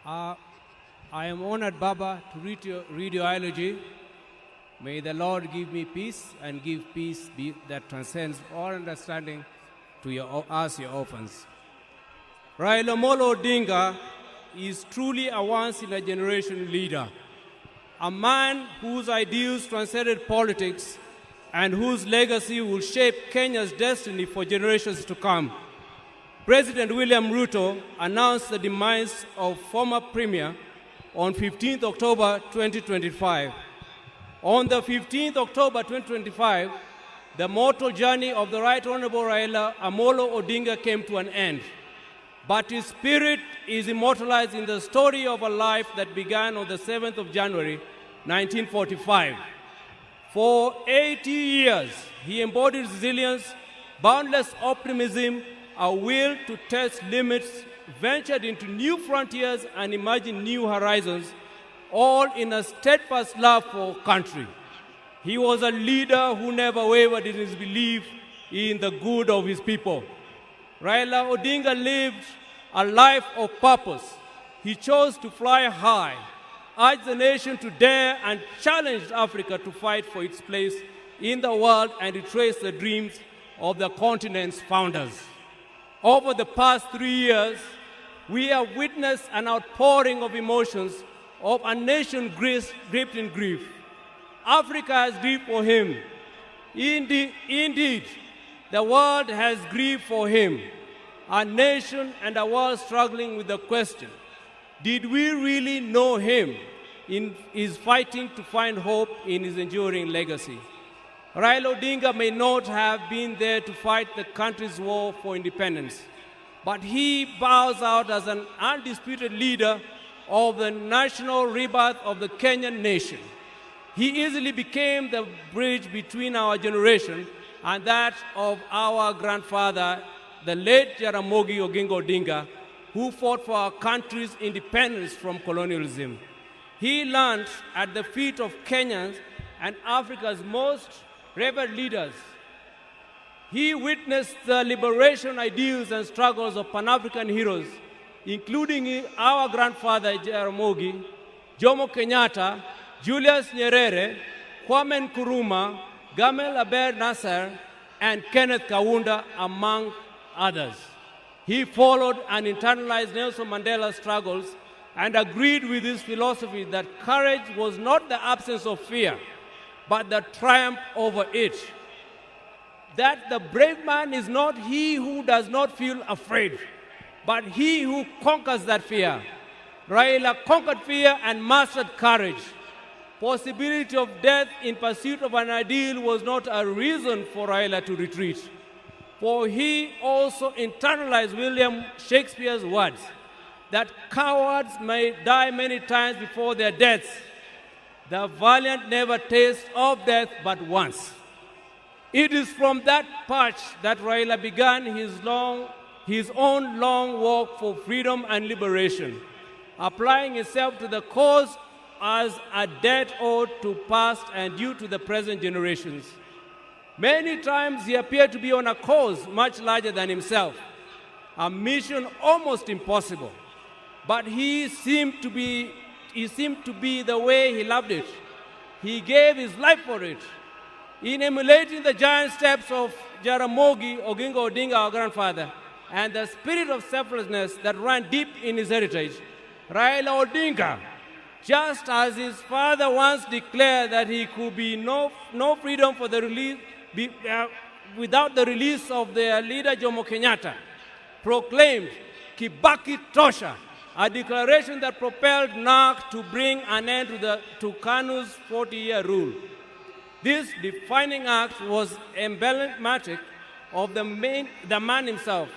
I am honored, Baba, to read your eulogy. May the Lord give me peace and give peace that transcends all understanding to us, your orphans. Raila Odinga is truly a once-in-a-generation leader, a man whose ideals transcended politics and whose legacy will shape Kenya's destiny for generations to come. President William Ruto announced the demise of former Premier on 15th October 2025. On the 15th October 2025, the mortal journey of the Right Honorable Raila Amolo Odinga came to an end. But his spirit is immortalized in the story of a life that began on the 7th of January, 1945. For 80 years, he embodied resilience, boundless optimism, a will to test limits, ventured into new frontiers and imagined new horizons, all in a steadfast love for country. He was a leader who never wavered in his belief in the good of his people. Raila Odinga lived a life of purpose. He chose to fly high, urged the nation to dare, and challenged Africa to fight for its place in the world and retrace the dreams of the continent's founders. Over the past 3 years, we have witnessed an outpouring of emotions of a nation gripped in grief. Africa has grieved for him. Indeed, the world has grieved for him. Our nation and the world struggling with the question, did we really know him in his fighting to find hope in his enduring legacy? Raila Odinga may not have been there to fight the country's war for independence, but he bows out as an undisputed leader of the national rebirth of the Kenyan nation. He easily became the bridge between our generation and that of our grandfather, the late Jaramogi Oginga Odinga, who fought for our country's independence from colonialism. He learned at the feet of Kenyans and Africa's most revered leaders. He witnessed the liberation ideals and struggles of Pan-African heroes, including our grandfather Jaramogi, Jomo Kenyatta, Julius Nyerere, Kwame Nkrumah, Gamal Abdel Nasser, and Kenneth Kaunda, among others. He followed and internalized Nelson Mandela's struggles and agreed with his philosophy that courage was not the absence of fear, but the triumph over it. That the brave man is not he who does not feel afraid, but he who conquers that fear. Raila conquered fear and mastered courage. Possibility of death in pursuit of an ideal was not a reason for Raila to retreat, for he also internalized William Shakespeare's words that cowards may die many times before their deaths. The valiant never taste of death but once. It is from that perch that Raila began his own long walk for freedom and liberation, applying himself to the cause as a debt owed to past and due to the present generations. Many times he appeared to be on a cause much larger than himself, a mission almost impossible, but he seemed to be the way he loved it. He gave his life for it. In emulating the giant steps of Jaramogi Oginga Odinga, our grandfather, and the spirit of selflessness that ran deep in his heritage, Raila Odinga, just as his father once declared that he could be no freedom for the release, without the release of their leader Jomo Kenyatta, proclaimed Kibaki Tosha, a declaration that propelled NARC to bring an end to KANU's 40-year rule. This defining act was emblematic of the man himself.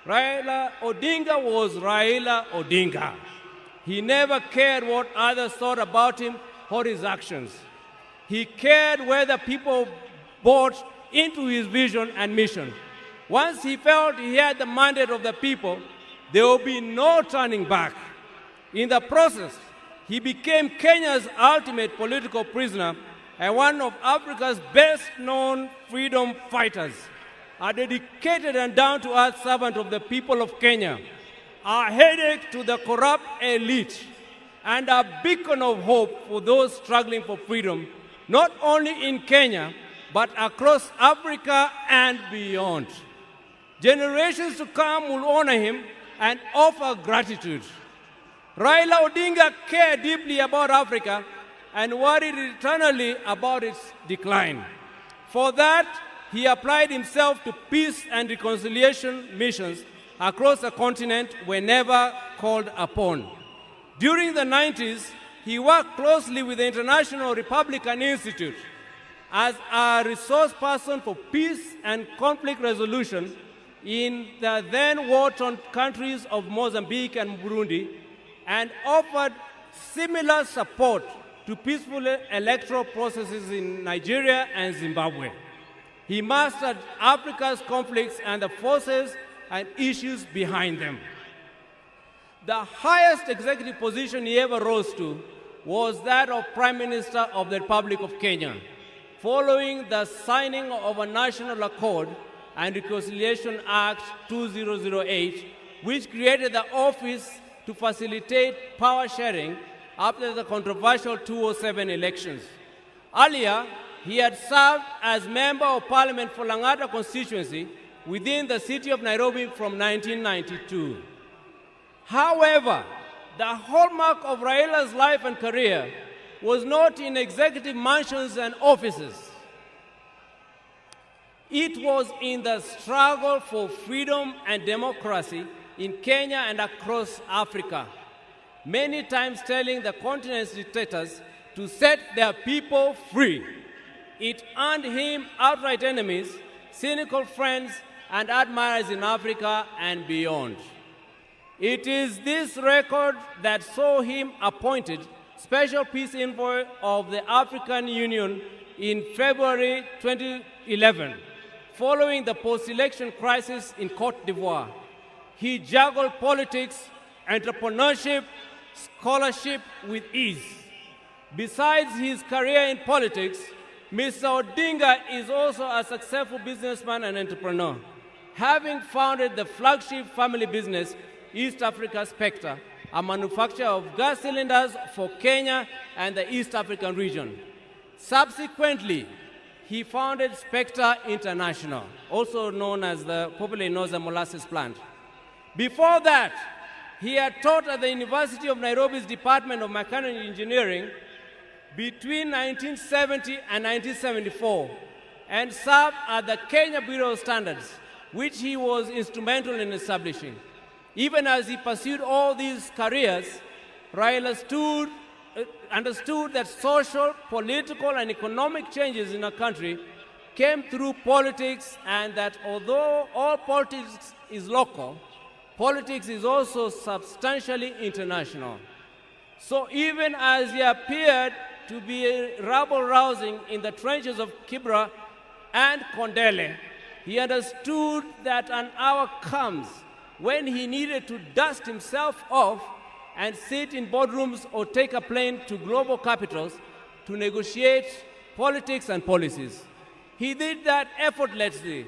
Raila Odinga was Raila Odinga. He never cared what others thought about him or his actions. He cared whether people bought into his vision and mission. Once he felt he had the mandate of the people, there will be no turning back. In the process, he became Kenya's ultimate political prisoner and one of Africa's best-known freedom fighters, a dedicated and down-to-earth servant of the people of Kenya. a headache to the corrupt elite, and a beacon of hope for those struggling for freedom, not only in Kenya, but across Africa and beyond. Generations to come will honor him and offer gratitude. Raila Odinga cared deeply about Africa and worried eternally about its decline. For that, he applied himself to peace and reconciliation missions across the continent whenever called upon. During the 90s, he worked closely with the International Republican Institute as a resource person for peace and conflict resolution in the then war-torn countries of Mozambique and Burundi, and offered similar support to peaceful electoral processes in Nigeria and Zimbabwe. He mastered Africa's conflicts and the forces and issues behind them. The highest executive position he ever rose to was that of Prime Minister of the Republic of Kenya, following the signing of a National Accord and Reconciliation Act 2008, which created the office to facilitate power sharing after the controversial 2007 elections. Earlier, he had served as Member of Parliament for Lang'ata constituency within the city of Nairobi from 1992. However, the hallmark of Raila's life and career was not in executive mansions and offices. It was in the struggle for freedom and democracy in Kenya and across Africa, many times telling the continent's dictators to set their people free. It earned him outright enemies, cynical friends, and admirers in Africa and beyond. It is this record that saw him appointed Special Peace Envoy of the African Union in February 2011, following the post-election crisis in Cote d'Ivoire. He juggled politics, entrepreneurship, scholarship with ease. Besides his career in politics, Mr. Odinga is also a successful businessman and entrepreneur, having founded the flagship family business, East Africa Spectre, a manufacturer of gas cylinders for Kenya and the East African region. Subsequently, he founded Spectre International, also known as the popularly known as the molasses plant. Before that, he had taught at the University of Nairobi's Department of Mechanical Engineering between 1970 and 1974, and served at the Kenya Bureau of Standards, which he was instrumental in establishing. Even as he pursued all these careers, Raila understood that social, political, and economic changes in a country came through politics, and that although all politics is local, politics is also substantially international. So even as he appeared to be rabble-rousing in the trenches of Kibra and Kondele, he understood that an hour comes when he needed to dust himself off and sit in boardrooms or take a plane to global capitals to negotiate politics and policies. He did that effortlessly,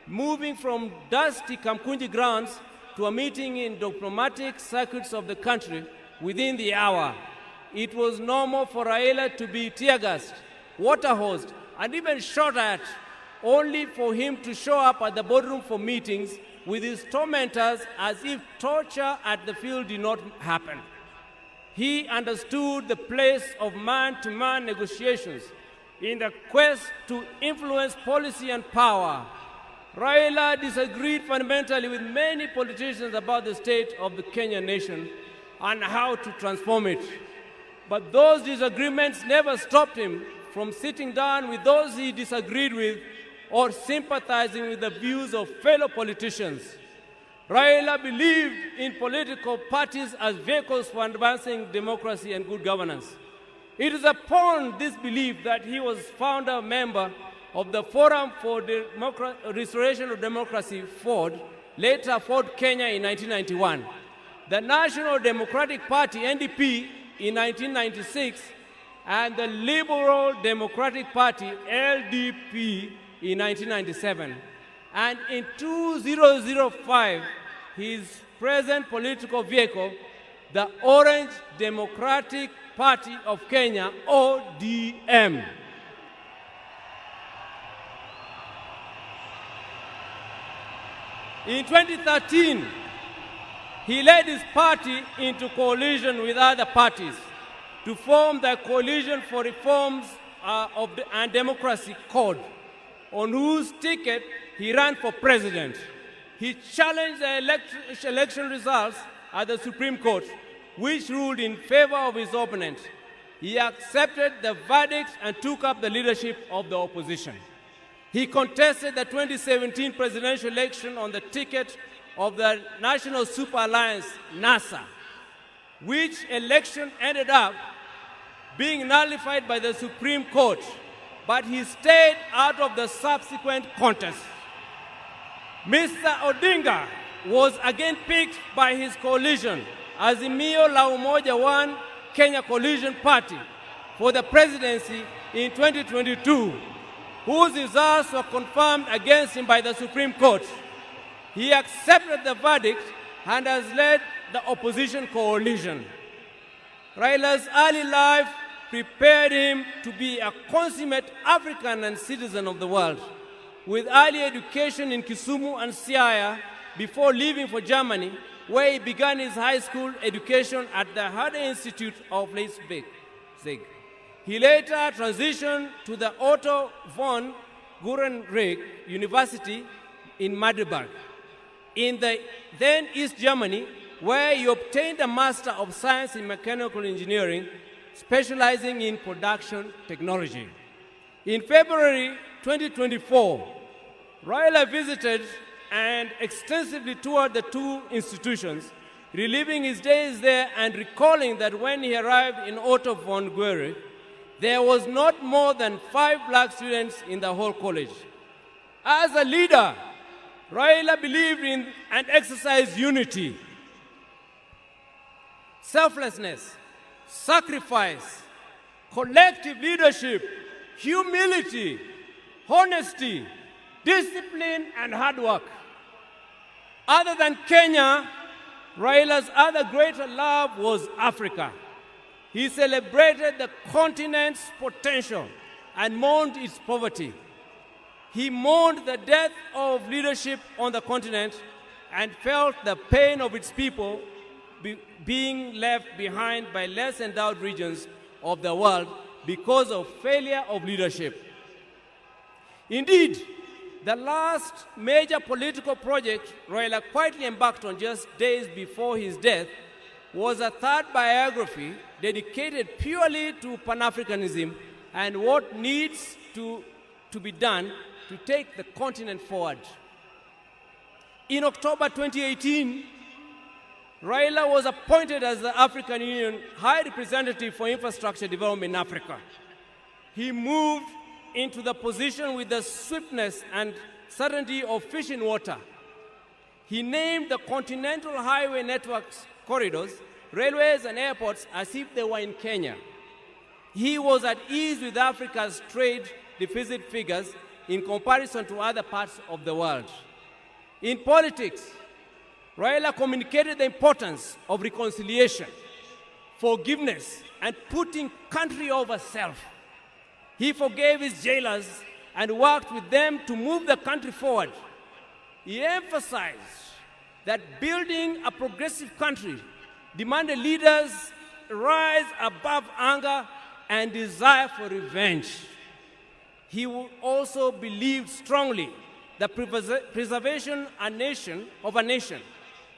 moving from dusty Kamkunji grounds to a meeting in diplomatic circuits of the country within the hour. It was normal for Raila to be tear-gassed, water-hosed, and even shot at, only for him to show up at the boardroom for meetings with his tormentors as if torture at the field did not happen. He understood the place of man-to-man negotiations in the quest to influence policy and power. Raila disagreed fundamentally with many politicians about the state of the Kenyan nation and how to transform it. But those disagreements never stopped him from sitting down with those he disagreed with or sympathizing with the views of fellow politicians. Raila believed in political parties as vehicles for advancing democracy and good governance. It is upon this belief that he was founder member of the Forum for Restoration of Democracy, FORD, later FORD Kenya in 1991, the National Democratic Party, NDP, in 1996, and the Liberal Democratic Party, LDP, in 1997. And in 2005, his present political vehicle, the Orange Democratic Party of Kenya, ODM. In 2013, he led his party into coalition with other parties to form the Coalition for Reforms and Democracy Code, on whose ticket he ran for president. He challenged the election results at the Supreme Court, which ruled in favor of his opponent. He accepted the verdict and took up the leadership of the opposition. He contested the 2017 presidential election on the ticket of the National Super Alliance, NASA, which election ended up being nullified by the Supreme Court, but he stayed out of the subsequent contest. Mr. Odinga was again picked by his coalition, Azimio la Umoja One Kenya Coalition Party, for the presidency in 2022, whose results were confirmed against him by the Supreme Court. He accepted the verdict and has led the opposition coalition. Raila's early life prepared him to be a consummate African and citizen of the world, with early education in Kisumu and Siaya before leaving for Germany, where he began his high school education at the Herder Institute of Leipzig. He later transitioned to the Otto von Gutenberg University in Magdeburg, in the then East Germany, where he obtained a Master of Science in Mechanical Engineering, specializing in production technology. In February 2024, Raila visited and extensively toured the two institutions, reliving his days there and recalling that when he arrived in Otto von Guericke, there was not more than 5 black students in the whole college. As a leader, Raila believed in and exercised unity, selflessness, sacrifice, collective leadership, humility, honesty, discipline, and hard work. Other than Kenya, Raila's other greater love was Africa. He celebrated the continent's potential and mourned its poverty. He mourned the death of leadership on the continent and felt the pain of its people being left behind by less endowed regions of the world because of failure of leadership. Indeed, the last major political project Raila quietly embarked on just days before his death was a third biography dedicated purely to Pan-Africanism and what needs to be done to take the continent forward. In October 2018, Raila was appointed as the African Union High Representative for Infrastructure Development in Africa. He moved into the position with the swiftness and certainty of fish in water. He named the continental highway networks corridors, railways, and airports as if they were in Kenya. He was at ease with Africa's trade deficit figures in comparison to other parts of the world. In politics, Raila communicated the importance of reconciliation, forgiveness, and putting country over self. He forgave his jailers and worked with them to move the country forward. He emphasized that building a progressive country demanded leaders rise above anger and desire for revenge. He also believed strongly that preservation of a nation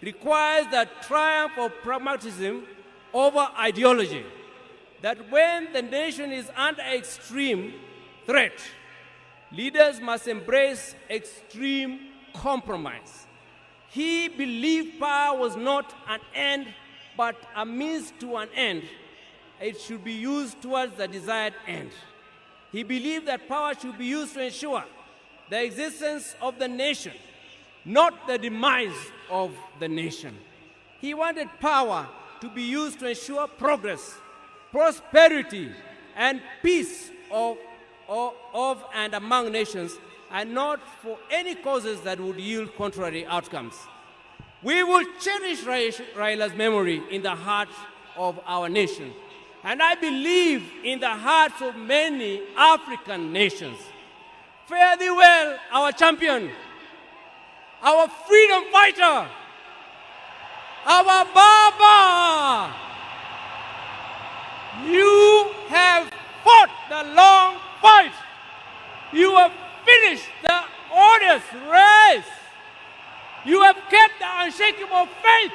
requires the triumph of pragmatism over ideology, that when the nation is under extreme threat, leaders must embrace extreme compromise. He believed power was not an end, but a means to an end. It should be used towards the desired end. He believed that power should be used to ensure the existence of the nation, not the demise of the nation. He wanted power to be used to ensure progress, prosperity, and peace of and among nations, and not for any causes that would yield contrary outcomes. We will cherish Raila's memory in the heart of our nation. And I believe in the hearts of many African nations. Fare thee well, our champion, our freedom fighter, our Baba. You have fought the long fight. You have finished the arduous race. You have kept the unshakable faith.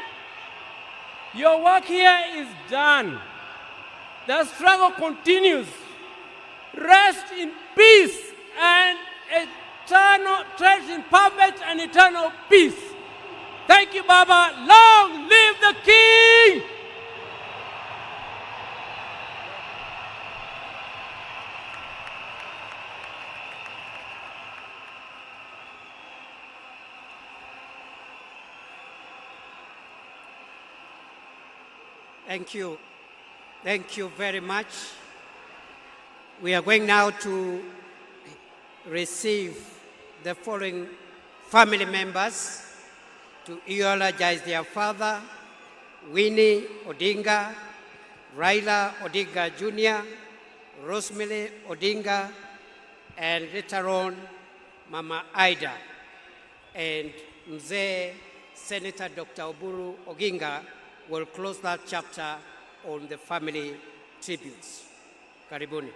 Your work here is done. The struggle continues. Rest in peace and eternal, rest in perfect and eternal peace. Thank you, Baba. Long live the King! Thank you. Thank you very much. We are going now to receive the following family members to eulogize their father, Winnie Odinga, Raila Odinga Jr., Rosemary Odinga, and later on, Mama Ida, and Mzee Senator Dr. Oburu Oginga will close that chapter on the family tributes. Karibuni.